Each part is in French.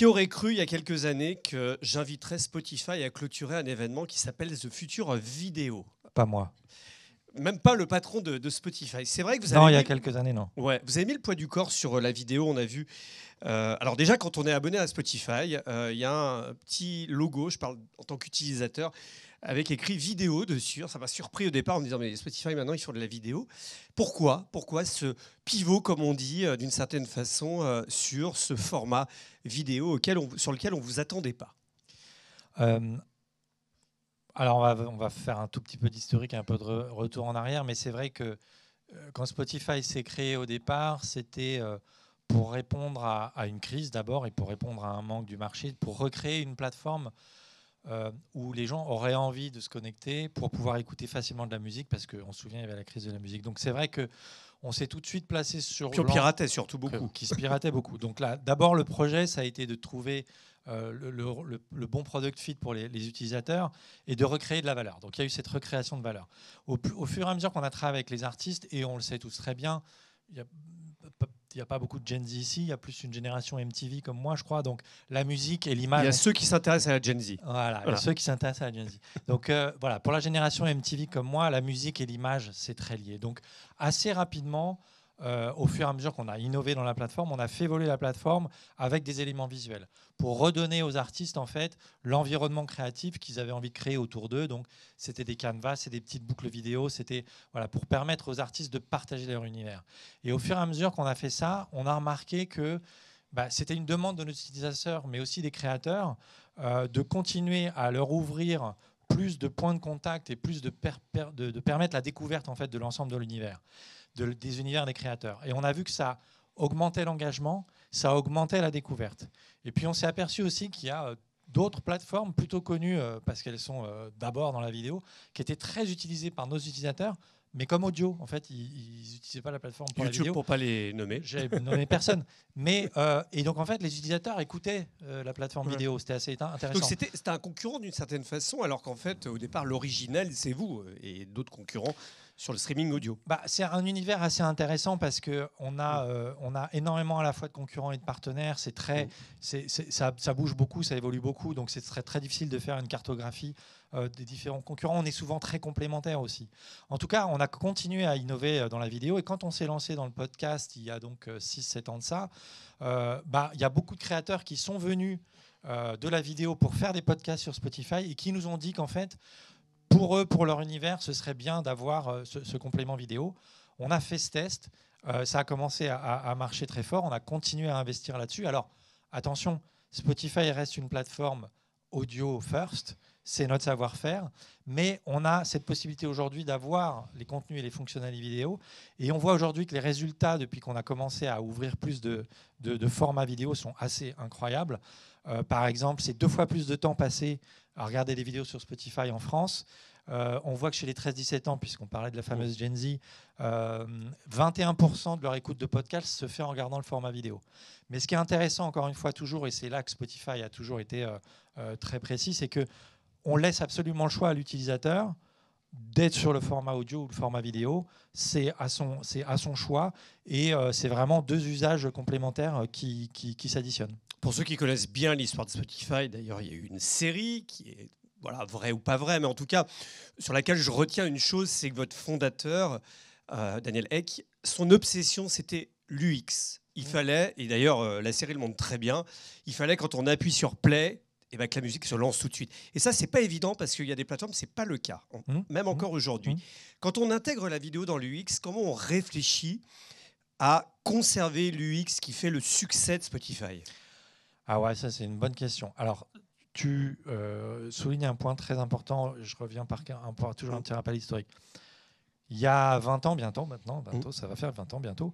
Qui aurait cru il y a quelques années que j'inviterais Spotify à clôturer un événement qui s'appelle The Future of Video? Pas moi. Même pas le patron de Spotify. C'est vrai que vous Non, avez il y a mis, quelques années, non. ouais, vous avez mis le poids du corps sur la vidéo. On a vu. Alors déjà, quand on est abonné à Spotify, il y a un petit logo. Je parle en tant qu'utilisateur avec écrit vidéo dessus. Ça m'a surpris au départ en me disant mais Spotify maintenant ils font de la vidéo. Pourquoi ce pivot, comme on dit, d'une certaine façon, sur ce format vidéo sur lequel on vous attendait pas? Euh, alors, on va faire un tout petit peu d'historique, un peu de retour en arrière, mais c'est vrai que quand Spotify s'est créé au départ, c'était pour répondre à une crise d'abord et pour répondre à un manque du marché, pour recréer une plateforme où les gens auraient envie de se connecter pour pouvoir écouter facilement de la musique, parce qu'on se souvient, il y avait la crise de la musique. Donc c'est vrai qu'on s'est tout de suite placé sur... Puis on piratait surtout beaucoup. Qui se piratait beaucoup. Donc là, d'abord, le projet, ça a été de trouver le bon product fit pour les utilisateurs et de recréer de la valeur. Donc il y a eu cette recréation de valeur. Au fur et à mesure qu'on a travaillé avec les artistes, et on le sait tous très bien, il n'y a pas beaucoup de Gen Z ici, il y a plus une génération MTV comme moi, je crois. Donc la musique et l'image... Il y a ceux qui s'intéressent à la Gen Z. Voilà, il y a ceux qui s'intéressent à la Gen Z. Donc voilà, pour la génération MTV comme moi, la musique et l'image, c'est très lié. Donc assez rapidement, au fur et à mesure qu'on a innové dans la plateforme, on a fait évoluer la plateforme avec des éléments visuels pour redonner aux artistes en fait l'environnement créatif qu'ils avaient envie de créer autour d'eux. Donc c'était des canvas, c'est des petites boucles vidéo, c'était voilà, pour permettre aux artistes de partager leur univers. Et au fur et à mesure qu'on a fait ça, on a remarqué que c'était une demande de nos utilisateurs, mais aussi des créateurs, de continuer à leur ouvrir plus de points de contact et plus de permettre la découverte en fait, de l'ensemble de l'univers, des univers des créateurs. Et on a vu que ça augmentait l'engagement, ça augmentait la découverte. Et puis on s'est aperçu aussi qu'il y a d'autres plateformes plutôt connues, parce qu'elles sont d'abord dans la vidéo, qui étaient très utilisées par nos utilisateurs, mais comme audio. En fait, ils n'utilisaient pas la plateforme pour YouTube, la vidéo. pour pas les nommer. J'ai nommé personne. Mais, et donc, en fait, les utilisateurs écoutaient la plateforme vidéo. C'était assez intéressant. Donc, c'était un concurrent d'une certaine façon, alors qu'en fait, au départ, l'original, c'est vous et d'autres concurrents sur le streaming audio. C'est un univers assez intéressant parce qu'on a énormément à la fois de concurrents et de partenaires. Ça bouge beaucoup, ça évolue beaucoup. Donc, c'est très difficile de faire une cartographie des différents concurrents. On est souvent très complémentaires aussi. En tout cas, on a continué à innover dans la vidéo. Et quand on s'est lancé dans le podcast, il y a donc 6-7 ans de ça, il y a beaucoup de créateurs qui sont venus de la vidéo pour faire des podcasts sur Spotify et qui nous ont dit qu'en fait, pour eux, pour leur univers, ce serait bien d'avoir ce complément vidéo. On a fait ce test. Ça a commencé à marcher très fort. On a continué à investir là-dessus. Alors, attention, Spotify reste une plateforme audio first. C'est notre savoir-faire. Mais on a cette possibilité aujourd'hui d'avoir les contenus et les fonctionnalités vidéo. Et on voit aujourd'hui que les résultats, depuis qu'on a commencé à ouvrir plus de formats vidéo, sont assez incroyables. Par exemple, c'est 2 fois plus de temps passé à regarder des vidéos sur Spotify en France. On voit que chez les 13-17 ans, puisqu'on parlait de la fameuse Gen Z, 21% de leur écoute de podcast se fait en regardant le format vidéo. Mais ce qui est intéressant, encore une fois, toujours, et c'est là que Spotify a toujours été très précis, c'est qu'on laisse absolument le choix à l'utilisateur d'être sur le format audio ou le format vidéo. C'est à son choix, et c'est vraiment 2 usages complémentaires qui s'additionnent. Pour ceux qui connaissent bien l'histoire de Spotify, d'ailleurs, il y a eu une série qui est vraie ou pas vraie, mais en tout cas, sur laquelle je retiens une chose, c'est que votre fondateur, Daniel Ek, son obsession, c'était l'UX. Il fallait, et d'ailleurs, la série le montre très bien, il fallait, quand on appuie sur play, que la musique se lance tout de suite. Et ça, c'est pas évident parce qu'il y a des plateformes, c'est pas le cas, même encore aujourd'hui. Quand on intègre la vidéo dans l'UX, comment on réfléchit à conserver l'UX qui fait le succès de Spotify? Ah ouais, ça c'est une bonne question. Alors, tu soulignes un point très important. Je reviens toujours un petit rappel historique. Il y a 20 ans bientôt, ça va faire 20 ans bientôt,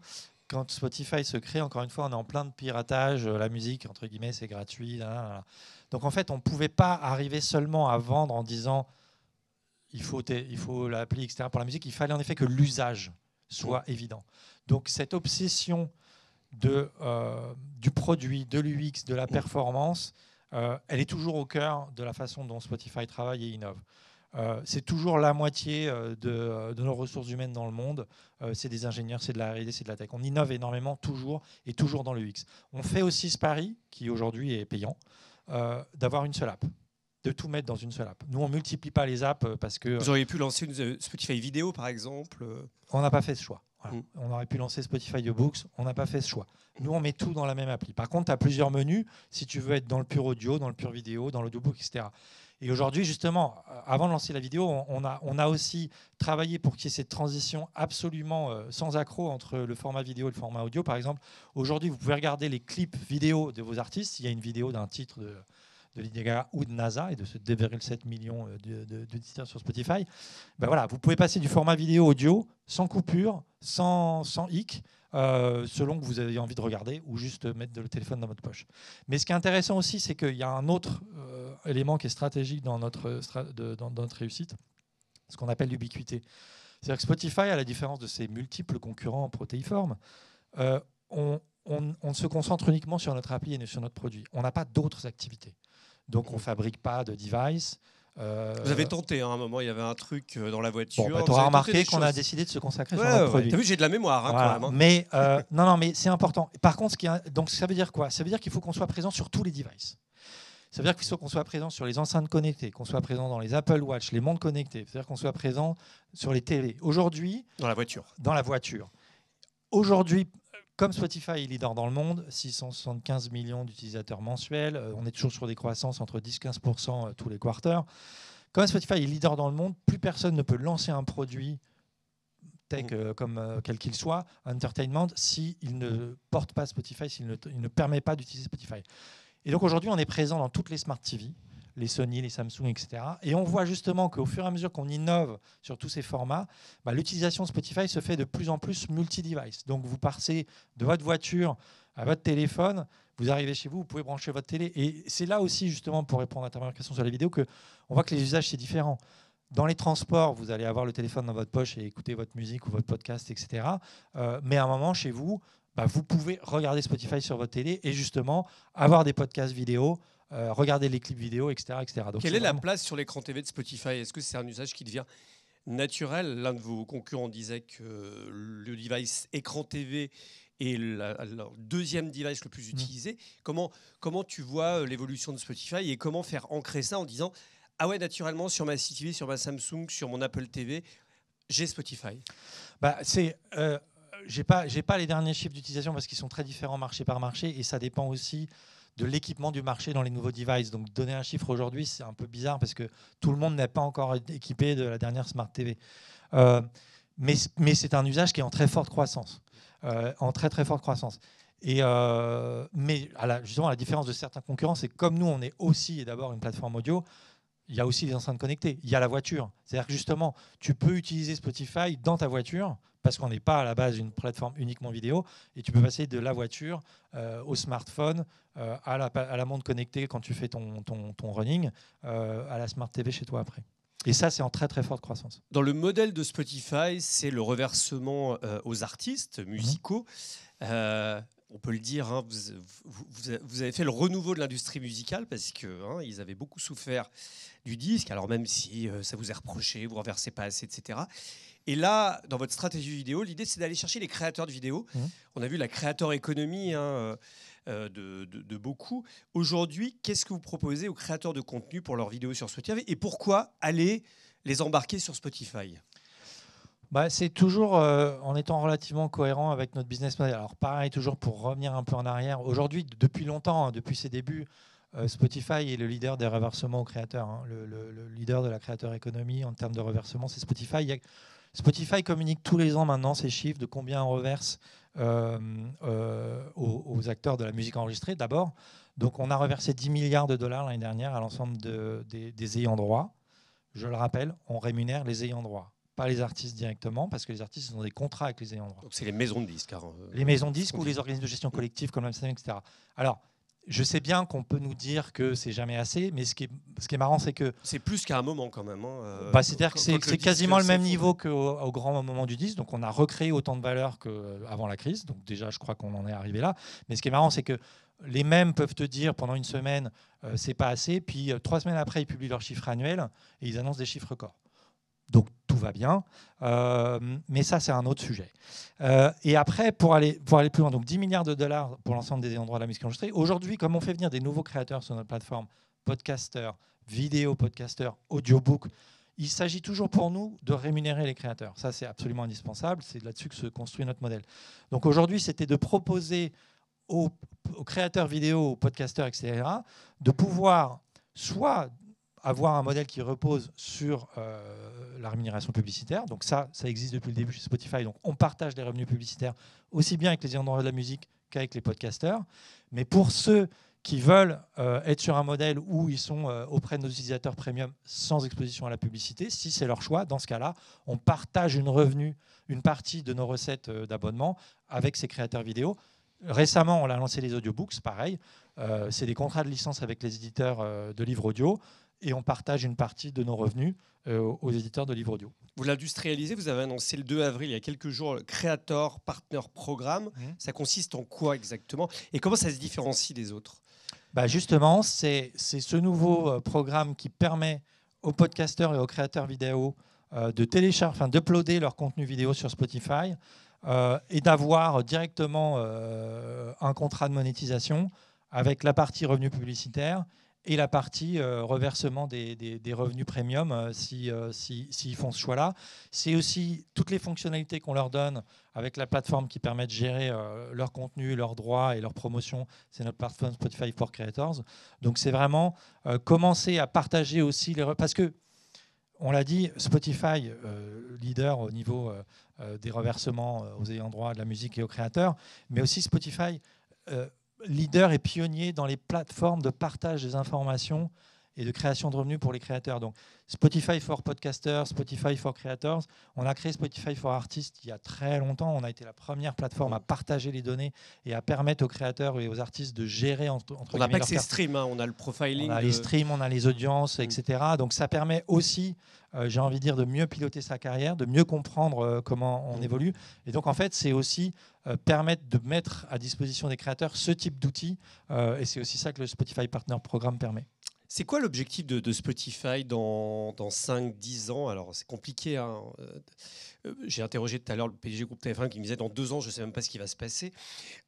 quand Spotify se crée, encore une fois, on est en plein de piratage. La musique, entre guillemets, c'est gratuit. Là. Donc en fait, on ne pouvait pas arriver seulement à vendre en disant il faut l'appli, etc. pour la musique. Il fallait en effet que l'usage soit évident. Donc cette obsession du produit, de l'UX, de la performance, elle est toujours au cœur de la façon dont Spotify travaille et innove. C'est toujours la moitié de nos ressources humaines dans le monde. C'est des ingénieurs, c'est de la R&D, c'est de la tech. On innove énormément, toujours, et toujours dans le UX. On fait aussi ce pari, qui aujourd'hui est payant, d'avoir une seule app, de tout mettre dans une seule app. Nous, on ne multiplie pas les apps parce que... Vous auriez pu lancer une Spotify vidéo, par exemple. On n'a pas fait ce choix. Voilà. On aurait pu lancer Spotify Audiobooks, on n'a pas fait ce choix. Nous, on met tout dans la même appli. Par contre, tu as plusieurs menus si tu veux être dans le pur audio, dans le pur vidéo, dans l'audiobook, etc. Et aujourd'hui, justement, avant de lancer la vidéo, on a aussi travaillé pour qu'il y ait cette transition absolument sans accroc entre le format vidéo et le format audio. Par exemple, aujourd'hui, vous pouvez regarder les clips vidéo de vos artistes. Il y a une vidéo d'un titre de Lady Gaga ou de NASA et de ce 2,7 millions d'utilisateurs sur Spotify. Ben voilà, vous pouvez passer du format vidéo audio sans coupure, sans hic, selon que vous avez envie de regarder ou juste mettre le téléphone dans votre poche. Mais ce qui est intéressant aussi, c'est qu'il y a un autre élément qui est stratégique dans notre réussite, ce qu'on appelle l'ubiquité. C'est-à-dire que Spotify, à la différence de ses multiples concurrents protéiformes, on se concentre uniquement sur notre appli et sur notre produit. On n'a pas d'autres activités. Donc, on ne fabrique pas de device. Vous avez tenté, à un moment, il y avait un truc dans la voiture. Bon, tu auras remarqué qu'on a décidé de se consacrer sur notre produit. Tu as vu, j'ai de la mémoire voilà. quand même. Mais, mais c'est important. Par contre, donc, ça veut dire quoi? Ça veut dire qu'il faut qu'on soit présent sur tous les devices. Ça veut dire qu'il faut qu'on soit présent sur les enceintes connectées, qu'on soit présent dans les Apple Watch, les montres connectées. C'est-à-dire qu'on soit présent sur les télés. Aujourd'hui... Dans la voiture. Dans la voiture. Aujourd'hui... Comme Spotify est leader dans le monde, 675 millions d'utilisateurs mensuels, on est toujours sur des croissances entre 10-15% tous les quarters. Comme Spotify est leader dans le monde, plus personne ne peut lancer un produit tech comme quel qu'il soit, entertainment, s'il ne porte pas Spotify, s'il ne permet pas d'utiliser Spotify. Et donc aujourd'hui, on est présent dans toutes les Smart TV, les Sony, les Samsung, etc. Et on voit justement qu'au fur et à mesure qu'on innove sur tous ces formats, l'utilisation de Spotify se fait de plus en plus multi-device. Donc vous passez de votre voiture à votre téléphone, vous arrivez chez vous, vous pouvez brancher votre télé. Et c'est là aussi, justement, pour répondre à ta première question sur les vidéos, qu'on voit que les usages, c'est différent. Dans les transports, vous allez avoir le téléphone dans votre poche et écouter votre musique ou votre podcast, etc. Mais à un moment, chez vous, vous pouvez regarder Spotify sur votre télé et justement avoir des podcasts vidéo, regarder les clips vidéo, etc. Donc, quelle est la place sur l'écran TV de Spotify? Est-ce que c'est un usage qui devient naturel? L'un de vos concurrents disait que le device écran TV est le deuxième device le plus utilisé. Comment tu vois l'évolution de Spotify et comment faire ancrer ça en disant « Ah ouais, naturellement, sur ma CTV, sur ma Samsung, sur mon Apple TV, j'ai Spotify ». J'ai pas les derniers chiffres d'utilisation parce qu'ils sont très différents marché par marché et ça dépend aussi de l'équipement du marché dans les nouveaux devices. Donc donner un chiffre aujourd'hui, c'est un peu bizarre parce que tout le monde n'est pas encore équipé de la dernière Smart TV. Mais c'est un usage qui est en très forte croissance. Très forte croissance. Mais justement, à la différence de certains concurrents, c'est que comme nous, on est aussi et d'abord une plateforme audio, il y a aussi les enceintes connectées, il y a la voiture. C'est-à-dire que justement, tu peux utiliser Spotify dans ta voiture parce qu'on n'est pas à la base une plateforme uniquement vidéo et tu peux passer de la voiture au smartphone, à la montre connectée quand tu fais ton running, à la Smart TV chez toi après. Et ça, c'est en très très forte croissance. Dans le modèle de Spotify, c'est le reversement aux artistes musicaux. On peut le dire, hein, vous avez fait le renouveau de l'industrie musicale parce qu'ils avaient beaucoup souffert du disque, alors même si ça vous est reproché, vous ne reversez pas assez, etc. Et là, dans votre stratégie vidéo, l'idée, c'est d'aller chercher les créateurs de vidéos. On a vu la créateur économie de beaucoup. Aujourd'hui, qu'est-ce que vous proposez aux créateurs de contenu pour leurs vidéos sur Spotify et pourquoi aller les embarquer sur Spotify ? C'est toujours en étant relativement cohérent avec notre business model. Alors pareil, toujours pour revenir un peu en arrière. Aujourd'hui, depuis longtemps, depuis ses débuts, Spotify est le leader des reversements aux créateurs. Le leader de la créateur économie en termes de reversement, c'est Spotify. Spotify communique tous les ans maintenant ses chiffres de combien on reverse aux acteurs de la musique enregistrée d'abord. Donc on a reversé 10 milliards de dollars l'année dernière à l'ensemble des ayants droit. Je le rappelle, on rémunère les ayants droit. Pas les artistes directement, parce que les artistes ont des contrats avec les ayants droit. Donc c'est les maisons de disques. Les maisons de disques ou les organismes de gestion collective comme Amsterdam, etc. Alors, Je sais bien qu'on peut nous dire que c'est jamais assez, mais ce qui est marrant, c'est que c'est plus qu'à un moment quand même. c'est-à-dire que c'est quasiment le même niveau qu'au grand moment du disque. Donc on a recréé autant de valeur qu'avant la crise. Donc déjà, je crois qu'on en est arrivé là. Mais ce qui est marrant, c'est que les mêmes peuvent te dire pendant une semaine, c'est pas assez. Puis 3 semaines après, ils publient leurs chiffres annuels et ils annoncent des chiffres records. Donc tout va bien, mais ça c'est un autre sujet. Et après, pour aller plus loin, donc 10 milliards de dollars pour l'ensemble des ayants droit de la musique enregistrée. Aujourd'hui, comme on fait venir des nouveaux créateurs sur notre plateforme, podcasters, vidéo podcasters, audiobook, il s'agit toujours pour nous de rémunérer les créateurs. Ça c'est absolument indispensable, c'est là-dessus que se construit notre modèle. Donc aujourd'hui, c'était de proposer aux créateurs vidéo, aux podcasters, etc., de pouvoir soit avoir un modèle qui repose sur la rémunération publicitaire. Donc ça existe depuis le début chez Spotify. Donc on partage les revenus publicitaires aussi bien avec les ayants droit de la musique qu'avec les podcasters. Mais pour ceux qui veulent être sur un modèle où ils sont auprès de nos utilisateurs premium sans exposition à la publicité, si c'est leur choix, dans ce cas-là, on partage une partie de nos recettes d'abonnement avec ces créateurs vidéo. Récemment, on a lancé les audiobooks, pareil. C'est des contrats de licence avec les éditeurs de livres audio et on partage une partie de nos revenus aux éditeurs de livres audio. Vous l'industrialisez, vous avez annoncé le 2 avril, il y a quelques jours, le Creator Partner Programme. Ça consiste en quoi exactement? Et comment ça se différencie des autres? Justement, c'est ce nouveau programme qui permet aux podcasteurs et aux créateurs vidéo d'uploader leur contenu vidéo sur Spotify et d'avoir directement un contrat de monétisation avec la partie revenus publicitaires et la partie reversement des revenus premium s'ils font ce choix-là. C'est aussi toutes les fonctionnalités qu'on leur donne avec la plateforme qui permet de gérer leur contenu, leurs droits et leur promotion. C'est notre plateforme Spotify for Creators. Donc c'est vraiment commencer à partager aussi parce que on l'a dit, Spotify, leader au niveau des reversements aux ayants droit de la musique et aux créateurs, mais aussi Spotify, leader et pionnier dans les plateformes de partage des informations et de création de revenus pour les créateurs. Donc Spotify for Podcasters, Spotify for Creators. On a créé Spotify for Artists il y a très longtemps. On a été la première plateforme à partager les données et à permettre aux créateurs et aux artistes de gérer entre on n'a pas que ces streams, on a le profiling. On a les streams, on a les audiences, etc. Donc ça permet aussi, j'ai envie de dire, de mieux piloter sa carrière, de mieux comprendre comment on évolue. Et donc en fait, c'est aussi permettre de mettre à disposition des créateurs ce type d'outils. Et c'est aussi ça que le Spotify Partner Programme permet. C'est quoi l'objectif de Spotify dans 5-10 ans? Alors, c'est compliqué. J'ai interrogé tout à l'heure le PDG Groupe TF1 qui me disait dans 2 ans, je ne sais même pas ce qui va se passer.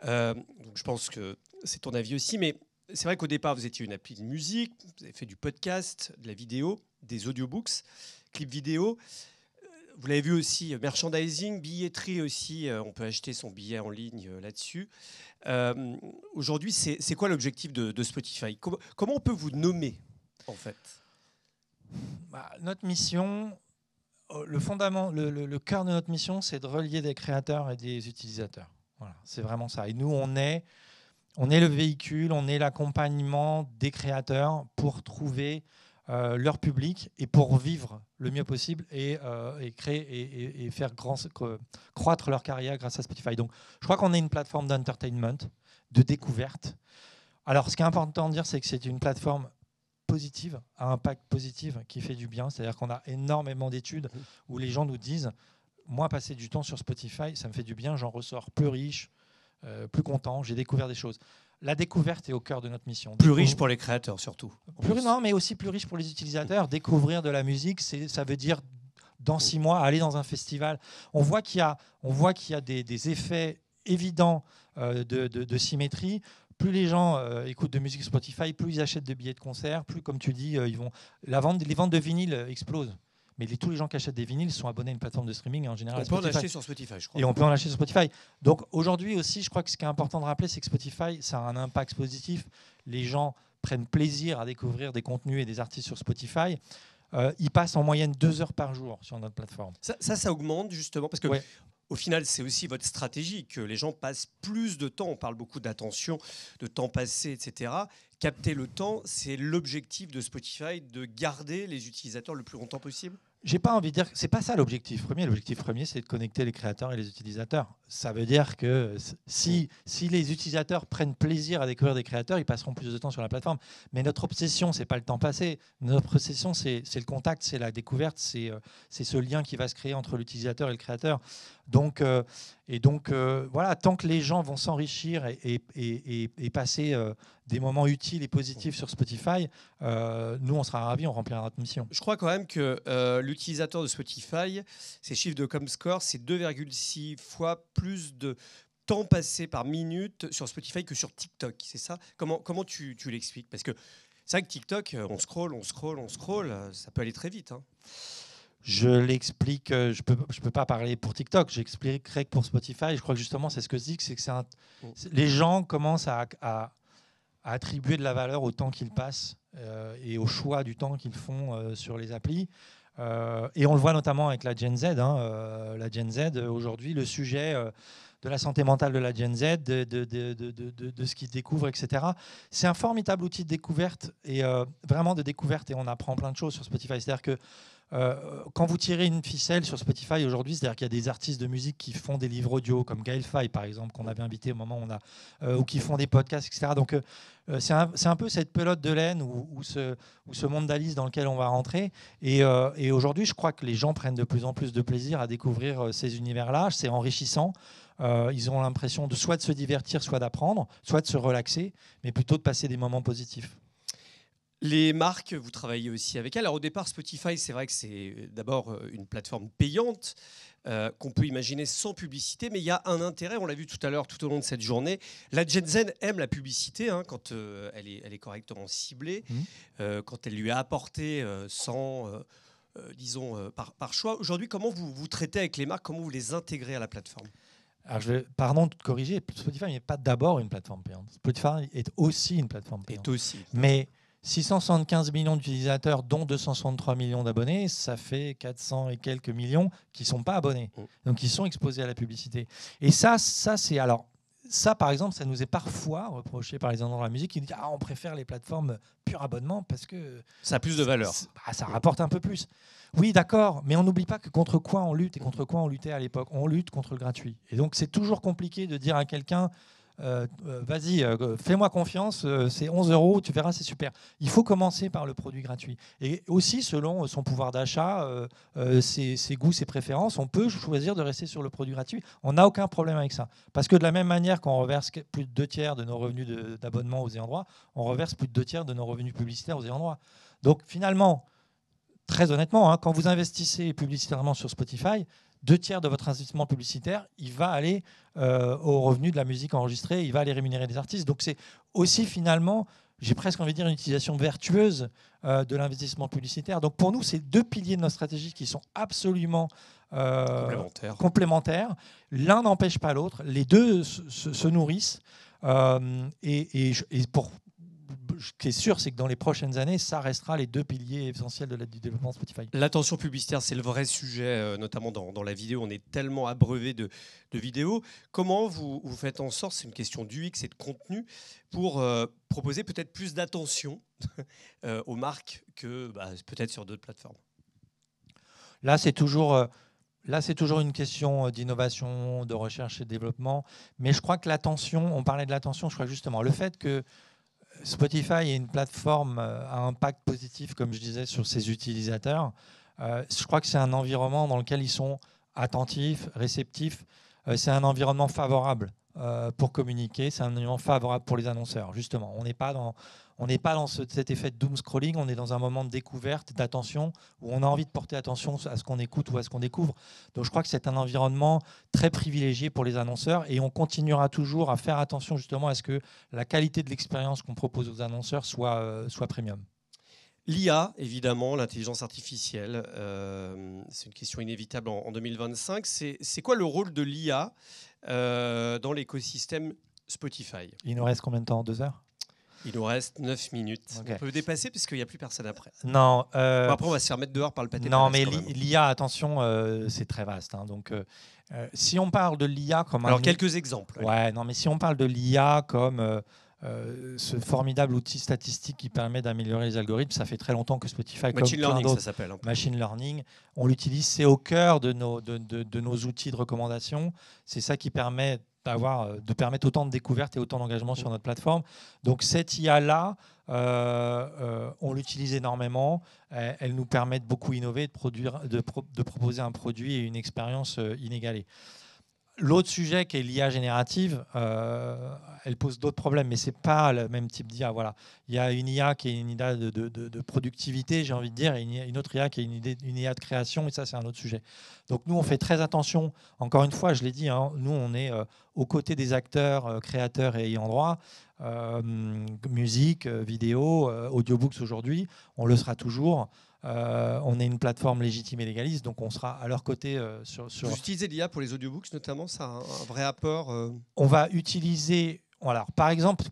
Donc, je pense que c'est ton avis aussi. Mais c'est vrai qu'au départ, vous étiez une appli de musique, vous avez fait du podcast, de la vidéo, des audiobooks, clips vidéo. Vous l'avez vu aussi, merchandising, billetterie aussi. On peut acheter son billet en ligne là-dessus. Aujourd'hui, c'est quoi l'objectif de Spotify? Comment on peut vous nommer, en fait? Notre mission, le cœur de notre mission, c'est de relier des créateurs et des utilisateurs. Voilà, c'est vraiment ça. Et nous, on est le véhicule, on est l'accompagnement des créateurs pour trouver leur public et pour vivre le mieux possible et créer et faire croître leur carrière grâce à Spotify. Donc, je crois qu'on est une plateforme d'entertainment, de découverte. Alors, ce qui est important de dire, c'est que c'est une plateforme positive, à impact positif, qui fait du bien. C'est-à-dire qu'on a énormément d'études où les gens nous disent « Moi, passer du temps sur Spotify, ça me fait du bien, j'en ressors plus riche, plus content, j'ai découvert des choses. » La découverte est au cœur de notre mission. Plus riche pour les créateurs, surtout. Non, mais aussi plus riche pour les utilisateurs. Découvrir de la musique, ça veut dire, dans 6 mois, aller dans un festival. On voit qu'il y a des effets évidents de symétrie. Plus les gens écoutent de musique Spotify, plus ils achètent de billets de concert, plus, comme tu dis, les ventes de vinyle explosent. Mais tous les gens qui achètent des vinyles sont abonnés à une plateforme de streaming en général. On peut en acheter sur Spotify, je crois. Et on peut en acheter sur Spotify. Donc aujourd'hui aussi, je crois que ce qui est important de rappeler, c'est que Spotify, ça a un impact positif. Les gens prennent plaisir à découvrir des contenus et des artistes sur Spotify. Ils passent en moyenne 2 heures par jour sur notre plateforme. Ça augmente justement parce que au final, c'est aussi votre stratégie que les gens passent plus de temps. On parle beaucoup d'attention, de temps passé, etc. Capter le temps, c'est l'objectif de Spotify, de garder les utilisateurs le plus longtemps possible. J'ai pas envie de dire que c'est pas ça l'objectif premier. L'objectif premier, c'est de connecter les créateurs et les utilisateurs. Ça veut dire que si les utilisateurs prennent plaisir à découvrir des créateurs, ils passeront plus de temps sur la plateforme. Mais notre obsession, c'est pas le temps passé. Notre obsession, c'est le contact, c'est la découverte, c'est ce lien qui va se créer entre l'utilisateur et le créateur. Donc, voilà, tant que les gens vont s'enrichir et passer des moments utiles et positifs sur Spotify, nous, on sera ravis, on remplira notre mission. Je crois quand même que l'utilisateur de Spotify, ses chiffres de Comscore, c'est 2,6 fois plus de temps passé par minute sur Spotify que sur TikTok. C'est ça? Comment tu l'expliques? Parce que c'est vrai que TikTok, on scrolle, ça peut aller très vite. Hein. Je l'explique, je peux pas parler pour TikTok, j'expliquerai que pour Spotify. Je crois que justement, c'est ce que je dis, c'est que les gens commencent à attribuer de la valeur au temps qu'ils passent et au choix du temps qu'ils font sur les applis. Et on le voit notamment avec la Gen Z. La Gen Z, aujourd'hui, le sujet de la santé mentale de la Gen Z, de ce qu'ils découvrent, etc. C'est un formidable outil de découverte, et vraiment de découverte, et on apprend plein de choses sur Spotify. C'est-à-dire que quand vous tirez une ficelle sur Spotify aujourd'hui, c'est-à-dire qu'il y a des artistes de musique qui font des livres audio, comme Gaël Faye par exemple, qu'on avait invité au moment où ou qui font des podcasts, etc. Donc c'est un peu cette pelote de laine ou ce monde d'Alice dans lequel on va rentrer. Et aujourd'hui, je crois que les gens prennent de plus en plus de plaisir à découvrir ces univers-là. C'est enrichissant. Ils ont l'impression soit de se divertir, soit d'apprendre, soit de se relaxer, mais plutôt de passer des moments positifs. Les marques, vous travaillez aussi avec elles. Alors au départ, Spotify, c'est vrai que c'est d'abord une plateforme payante qu'on peut imaginer sans publicité, mais il y a un intérêt, on l'a vu tout à l'heure, tout au long de cette journée. La Gen Z aime la publicité quand elle est correctement ciblée, quand elle lui a apporté disons, par choix. Aujourd'hui, comment vous traitez avec les marques, comment vous les intégrez à la plateforme? Alors, pardon de te corriger, Spotify n'est pas d'abord une plateforme payante. Spotify est aussi une plateforme payante. Mais 675 millions d'utilisateurs, dont 263 millions d'abonnés, ça fait 400 et quelques millions qui ne sont pas abonnés. Donc, ils sont exposés à la publicité. Et ça c'est... Alors, ça, par exemple, ça nous est parfois reproché par les gens dans la musique qui nous disent on préfère les plateformes pur abonnement parce que... Ça a plus de valeur. Ça rapporte un peu plus. Oui, d'accord, mais on n'oublie pas que contre quoi on lutte et contre quoi on luttait à l'époque. On lutte contre le gratuit. Et donc, c'est toujours compliqué de dire à quelqu'un vas-y, fais-moi confiance, c'est 11 €, tu verras, c'est super. Il faut commencer par le produit gratuit. Et aussi, selon son pouvoir d'achat, ses goûts, ses préférences, on peut choisir de rester sur le produit gratuit. On n'a aucun problème avec ça. Parce que de la même manière qu'on reverse plus de 2/3 de nos revenus d'abonnement aux ayants droit, on reverse plus de 2/3 de nos revenus publicitaires aux ayants droit. Donc finalement, très honnêtement, quand vous investissez publicitairement sur Spotify, 2/3 de votre investissement publicitaire, il va aller au revenu de la musique enregistrée, il va aller rémunérer des artistes. Donc c'est aussi finalement, j'ai presque envie de dire, une utilisation vertueuse de l'investissement publicitaire. Donc pour nous, c'est deux piliers de notre stratégie qui sont absolument complémentaires. L'un n'empêche pas l'autre, les deux se nourrissent. Et ce qui est sûr, c'est que dans les prochaines années, ça restera les deux piliers essentiels du développement de Spotify. L'attention publicitaire, c'est le vrai sujet, notamment dans la vidéo. On est tellement abreuvé de vidéos. Comment vous faites en sorte, c'est une question d'UX et de contenu, pour proposer peut-être plus d'attention aux marques que peut-être sur d'autres plateformes? Là, c'est toujours une question d'innovation, de recherche et de développement. Mais je crois que l'attention, on parlait de l'attention, je crois justement, le fait que Spotify est une plateforme à impact positif, comme je disais, sur ses utilisateurs. Je crois que c'est un environnement dans lequel ils sont attentifs, réceptifs. C'est un environnement favorable pour communiquer. C'est un environnement favorable pour les annonceurs, justement. On n'est pas dans cet effet de doom scrolling. On est dans un moment de découverte, d'attention, où on a envie de porter attention à ce qu'on écoute ou à ce qu'on découvre. Donc je crois que c'est un environnement très privilégié pour les annonceurs, et on continuera toujours à faire attention justement à ce que la qualité de l'expérience qu'on propose aux annonceurs soit premium. L'IA, évidemment, l'intelligence artificielle, c'est une question inévitable en 2025. C'est quoi le rôle de l'IA dans l'écosystème Spotify? Il nous reste combien de temps? 2 heures? Il nous reste 9 minutes. Okay. On peut dépasser parce qu'il n'y a plus personne après. Non. Après, on va se faire mettre dehors par le pâté. Non, mais l'IA, attention, c'est très vaste. Donc, si on parle de l'IA comme... Alors, quelques exemples. Ouais, non, mais si on parle de l'IA comme ce formidable outil statistique qui permet d'améliorer les algorithmes. Ça fait très longtemps que Spotify, Machine comme learning, plein ça d'autres, s'appelle. machine learning, on l'utilise, c'est au cœur de nos outils de recommandation. C'est ça qui permet de permettre autant de découvertes et autant d'engagement sur notre plateforme. Donc cette IA-là, on l'utilise énormément. Elle nous permet de beaucoup innover, de proposer un produit et une expérience inégalée. L'autre sujet qui est l'IA générative, elle pose d'autres problèmes, mais ce n'est pas le même type d'IA. Voilà. Il y a une IA qui est une IA de productivité, j'ai envie de dire, et une autre IA qui est une IA de création, et ça, c'est un autre sujet. Donc nous, on fait très attention. Encore une fois, je l'ai dit, hein, nous, on est aux côtés des acteurs, créateurs et ayants droit, musique, vidéo, audiobooks aujourd'hui, on le sera toujours. On est une plateforme légitime et légaliste, donc on sera à leur côté sur. Vous utilisez l'IA pour les audiobooks notamment, ça a un vrai apport On va utiliser. Alors, par exemple,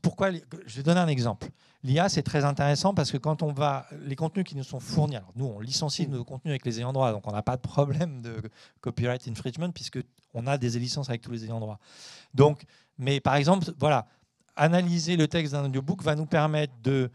je vais donner un exemple. L'IA, c'est très intéressant parce que quand on va. Les contenus qui nous sont fournis, alors nous, on licencie nos contenus avec les ayants droit, donc on n'a pas de problème de copyright infringement puisqu'on a des licences avec tous les ayants droit. Donc, mais par exemple, voilà, analyser le texte d'un audiobook va nous permettre de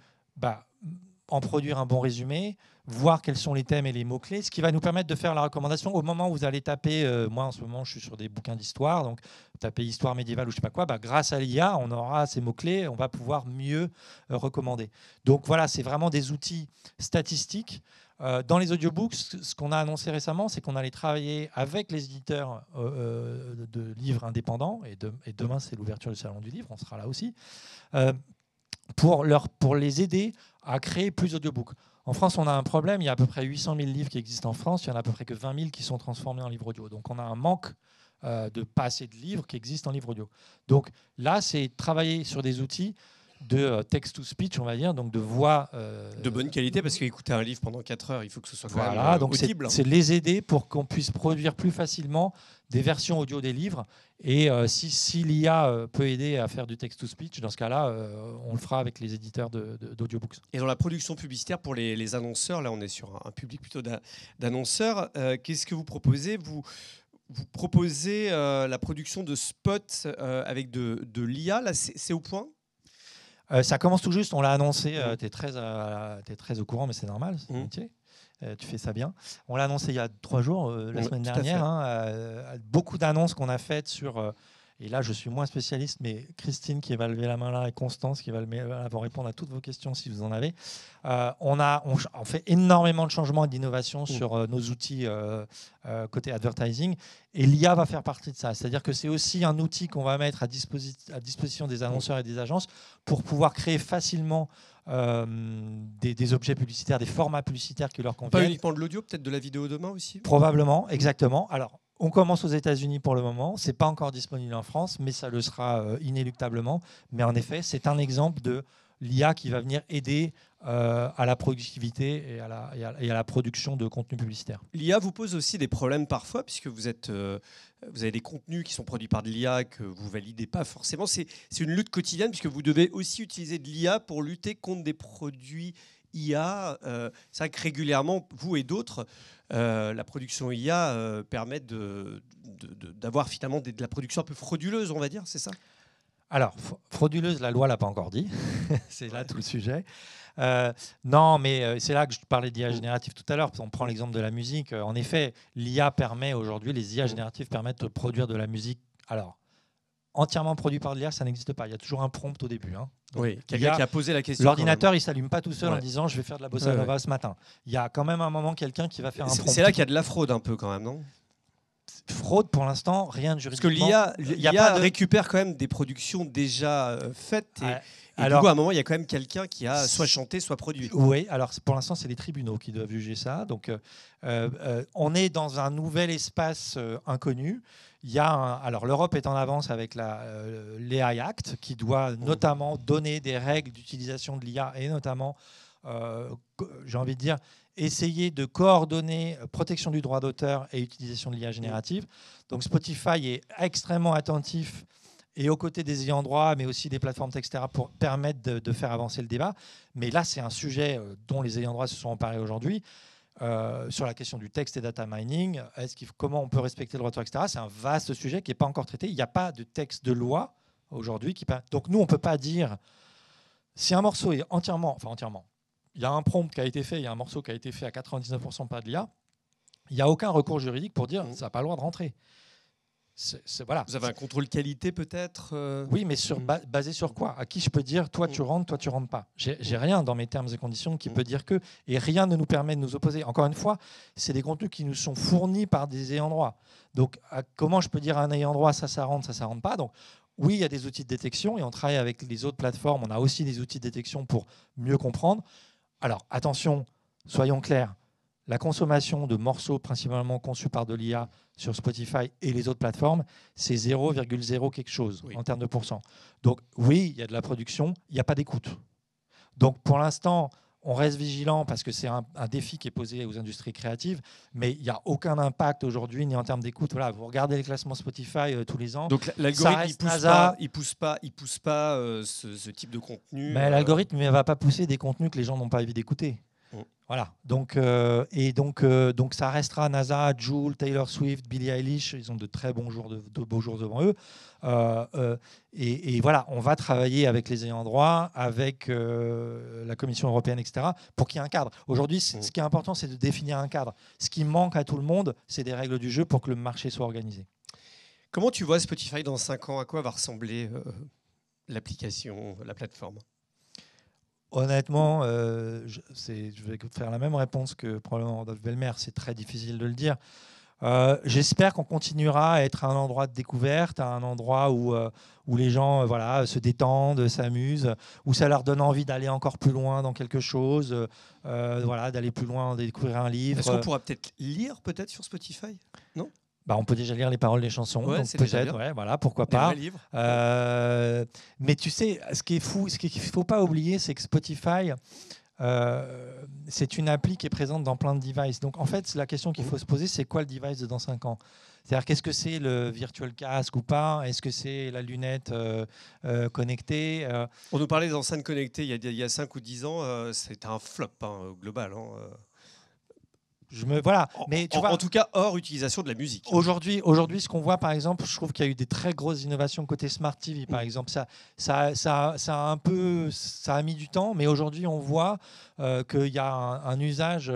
en produire un bon résumé, voir quels sont les thèmes et les mots-clés, ce qui va nous permettre de faire la recommandation au moment où vous allez taper, moi en ce moment je suis sur des bouquins d'histoire, donc taper histoire médiévale ou je sais pas quoi, grâce à l'IA, on aura ces mots-clés, on va pouvoir mieux recommander. Donc voilà, c'est vraiment des outils statistiques. Dans les audiobooks, ce qu'on a annoncé récemment, c'est qu'on allait travailler avec les éditeurs de livres indépendants, et demain c'est l'ouverture du Salon du Livre, on sera là aussi, pour les aider à créer plus d'audiobooks. En France, on a un problème, il y a à peu près 800 000 livres qui existent en France, il y en a à peu près que 20 000 qui sont transformés en livres audio. Donc on a un manque de pas assez de livres qui existent en livre audio. Donc là, c'est travailler sur des outils de text-to-speech, on va dire, donc de voix... de bonne qualité, parce qu'écouter un livre pendant 4 heures, il faut que ce soit quand voilà, même donc audible. C'est les aider pour qu'on puisse produire plus facilement des versions audio des livres. Et si l'IA peut aider à faire du text-to-speech, dans ce cas-là, on le fera avec les éditeurs d'audiobooks. Et dans la production publicitaire pour les annonceurs, là on est sur un public plutôt d'annonceurs, qu'est-ce que vous proposez ? Vous proposez la production de spots avec de l'IA, là c'est au point ? Ça commence tout juste, on l'a annoncé, tu es très au courant, mais c'est normal, c'est ton métier. Tu fais ça bien. On l'a annoncé il y a 3 jours, la semaine dernière. Beaucoup d'annonces qu'on a faites sur... et là, je suis moins spécialiste, mais Christine qui va lever la main là et Constance qui va répondre à toutes vos questions si vous en avez. On fait énormément de changements et d'innovations sur nos outils côté advertising. Et l'IA va faire partie de ça. C'est-à-dire que c'est aussi un outil qu'on va mettre à disposition des annonceurs et des agences pour pouvoir créer facilement des objets publicitaires, des formats publicitaires qui leur conviennent. Pas uniquement de l'audio, peut-être de la vidéo demain aussi ? Probablement, exactement. Alors, on commence aux États-Unis pour le moment. Ce n'est pas encore disponible en France, mais ça le sera inéluctablement. Mais en effet, c'est un exemple de l'IA qui va venir aider à la productivité et à la production de contenu publicitaire. L'IA vous pose aussi des problèmes parfois, puisque vous avez des contenus qui sont produits par de l'IA que vous ne validez pas forcément. C'est une lutte quotidienne, puisque vous devez aussi utiliser de l'IA pour lutter contre des produits IA. C'est vrai que régulièrement, vous et d'autres, la production IA permet d'avoir finalement de la production un peu frauduleuse, on va dire, c'est ça ? Alors, frauduleuse, la loi ne l'a pas encore dit. C'est là tout le sujet. Non, mais c'est là que je parlais d'IA générative tout à l'heure. On prend l'exemple de la musique. En effet, l'IA permet aujourd'hui, les IA génératives permettent de produire de la musique. Alors, entièrement produit par l'IA, ça n'existe pas. Il y a toujours un prompt au début. Hein. Oui, quelqu'un qui a posé la question. L'ordinateur, il ne s'allume pas tout seul en disant « je vais faire de la bossa nova ce matin ». Il y a quand même un moment quelqu'un qui va faire un prompt. C'est là qu'il y a de la fraude un peu quand même, non ? Fraude, pour l'instant, rien de juridiquement. Parce que l'IA récupère quand même des productions déjà faites. Et alors, du coup, à un moment, il y a quand même quelqu'un qui a soit chanté, soit produit. Oui, alors pour l'instant, c'est les tribunaux qui doivent juger ça. Donc, on est dans un nouvel espace inconnu. Alors, l'Europe est en avance avec l'AI Act, qui doit notamment donner des règles d'utilisation de l'IA et notamment, j'ai envie de dire, essayer de coordonner protection du droit d'auteur et utilisation de l'IA générative. Donc, Spotify est extrêmement attentif et aux côtés des ayants droit, mais aussi des plateformes, etc., pour permettre de faire avancer le débat. Mais là, c'est un sujet dont les ayants droit se sont emparés aujourd'hui, sur la question du texte et data mining. Comment on peut respecter le droit d'auteur, etc. C'est un vaste sujet qui n'est pas encore traité. Il n'y a pas de texte de loi aujourd'hui. Donc nous, on ne peut pas dire Si un morceau est entièrement, il y a un prompt qui a été fait, il y a un morceau qui a été fait à 99% par de l'IA, il n'y a aucun recours juridique pour dire ça n'a pas le droit de rentrer. Voilà. Vous avez un contrôle qualité peut-être Oui, mais basé sur quoi? À qui je peux dire toi tu rentres pas? J'ai rien dans mes termes et conditions qui peut dire que, et rien ne nous permet de nous opposer. Encore une fois, c'est des contenus qui nous sont fournis par des ayants droit. Donc comment je peux dire à un ayant droit ça rentre pas? Donc oui, il y a des outils de détection et on travaille avec les autres plateformes. On a aussi des outils de détection pour mieux comprendre. Alors attention, soyons clairs. La consommation de morceaux principalement conçus par de l'IA sur Spotify et les autres plateformes, c'est 0,0 quelque chose en termes de pourcent. Donc oui, il y a de la production, il n'y a pas d'écoute. Donc pour l'instant, on reste vigilant parce que c'est un défi qui est posé aux industries créatives, mais il n'y a aucun impact aujourd'hui ni en termes d'écoute. Voilà, vous regardez les classements Spotify tous les ans. Donc l'algorithme il pousse pas ce type de contenu. Mais l'algorithme ne va pas pousser des contenus que les gens n'ont pas envie d'écouter. Voilà, donc ça restera NASA, Jul, Taylor Swift, Billie Eilish, ils ont de très bons jours, de beaux jours devant eux. Et voilà, on va travailler avec les ayants droit, avec la Commission européenne, etc., pour qu'il y ait un cadre. Aujourd'hui, ce qui est important, c'est de définir un cadre. Ce qui manque à tout le monde, c'est des règles du jeu pour que le marché soit organisé. Comment tu vois Spotify dans 5 ans? À quoi va ressembler l'application, la plateforme? Honnêtement, je vais faire la même réponse que probablement Rodolphe Belmer, c'est très difficile de le dire. J'espère qu'on continuera à être un endroit de découverte, un endroit où les gens se détendent, s'amusent, où ça leur donne envie d'aller encore plus loin dans quelque chose, d'aller plus loin, de découvrir un livre. Est-ce qu'on pourra peut-être lire sur Spotify? Non? On peut déjà lire les paroles des chansons, ouais, donc peut-être, pourquoi pas. Mais tu sais, ce qui est fou, ce qu'il ne faut pas oublier, c'est que Spotify, c'est une appli qui est présente dans plein de devices. Donc en fait, la question qu'il faut se poser, c'est quoi le device de dans 5 ans? C'est-à-dire, qu'est-ce que c'est le virtual casque ou pas? Est-ce que c'est la lunette connectée? On nous parlait d'enceintes connectées il y a 5 ou 10 ans, c'était un flop global. Mais tu vois, en tout cas, hors utilisation de la musique. Aujourd'hui, ce qu'on voit, par exemple, je trouve qu'il y a eu des très grosses innovations côté Smart TV, par exemple. Ça a mis du temps, mais aujourd'hui, on voit qu'il y a un usage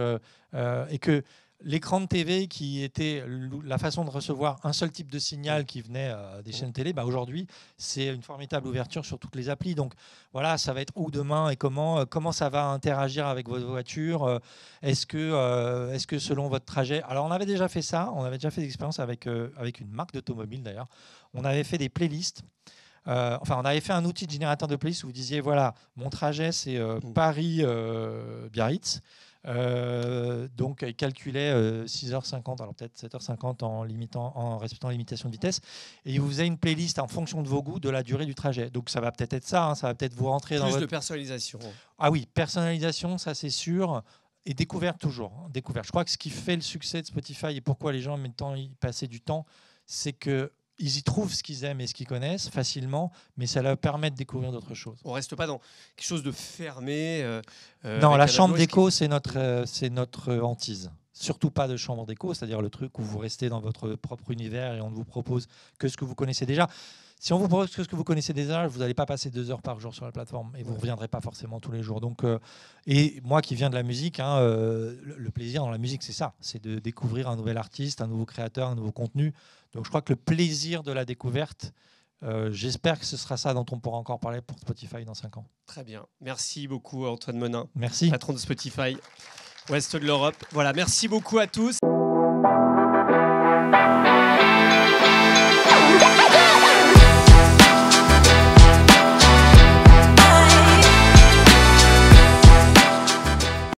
et que l'écran de TV qui était la façon de recevoir un seul type de signal qui venait des chaînes télé, aujourd'hui, c'est une formidable ouverture sur toutes les applis. Donc voilà, ça va être où demain et comment ça va interagir avec votre voiture. Est-ce que selon votre trajet... Alors on avait déjà fait ça, on avait déjà fait des expériences avec une marque d'automobile d'ailleurs. On avait fait des playlists. On avait fait un outil de générateur de playlists où vous disiez, voilà, mon trajet c'est Paris-Biarritz. Donc il calculait 6h50, alors peut-être 7h50 en respectant la limitation de vitesse, et il vous faisait une playlist en fonction de vos goûts de la durée du trajet. Donc ça va peut-être être ça, ça va peut-être vous rentrer plus dans de personnalisation. Ah oui, personnalisation, ça c'est sûr, et découverte toujours. Découverte. Je crois que ce qui fait le succès de Spotify et pourquoi les gens en même temps y passaient du temps, c'est que ils y trouvent ce qu'ils aiment et ce qu'ils connaissent facilement, mais ça leur permet de découvrir d'autres choses. On ne reste pas dans quelque chose de fermé. Non, la chambre d'écho, c'est notre hantise. Surtout pas de chambre d'écho, c'est-à-dire le truc où vous restez dans votre propre univers et on ne vous propose que ce que vous connaissez déjà. Si on vous propose que ce que vous connaissez déjà, vous n'allez pas passer 2 heures par jour sur la plateforme et vous ne reviendrez pas forcément tous les jours. Donc, et moi qui viens de la musique, le plaisir dans la musique, c'est ça, c'est de découvrir un nouvel artiste, un nouveau créateur, un nouveau contenu. Donc je crois que le plaisir de la découverte, j'espère que ce sera ça dont on pourra encore parler pour Spotify dans 5 ans. Très bien. Merci beaucoup Antoine Menin. Merci. Patron de Spotify, Ouest de l'Europe. Voilà, merci beaucoup à tous.